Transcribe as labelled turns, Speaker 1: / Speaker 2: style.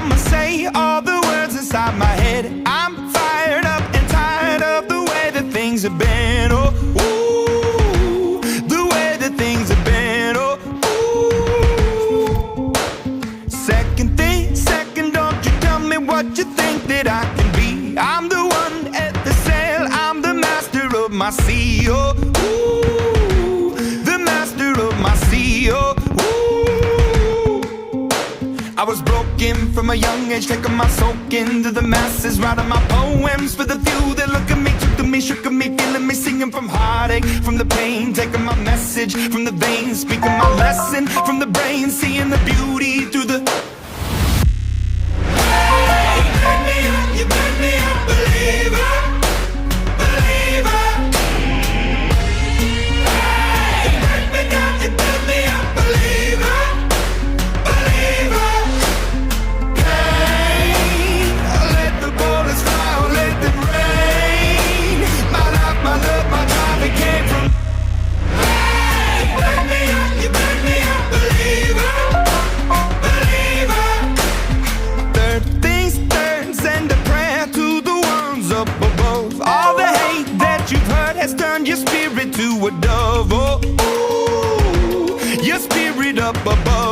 Speaker 1: I'ma say all the words inside my head. I'm fired up and tired of the way that things have been. Oh, ooh, the way that things have been. Oh, ooh. Second, don't you tell me what you think that I can be. I'm the one at the sail, I'm the master of my sea. Oh, ooh, the master of my sea. Oh, I was broken from a young age, taking my soak into the masses, writing my poems for the few that look at me, took to me, shook at me, feeling me, singing from heartache, from the pain, taking my message from the veins, speaking my lesson from the brain, seeing the beauty through the. Hey, you make me up, you make me a believer, believer. Hey, you make me down, you make me a believer, believer. Turn your spirit to a dove, oh, ooh, your spirit up above.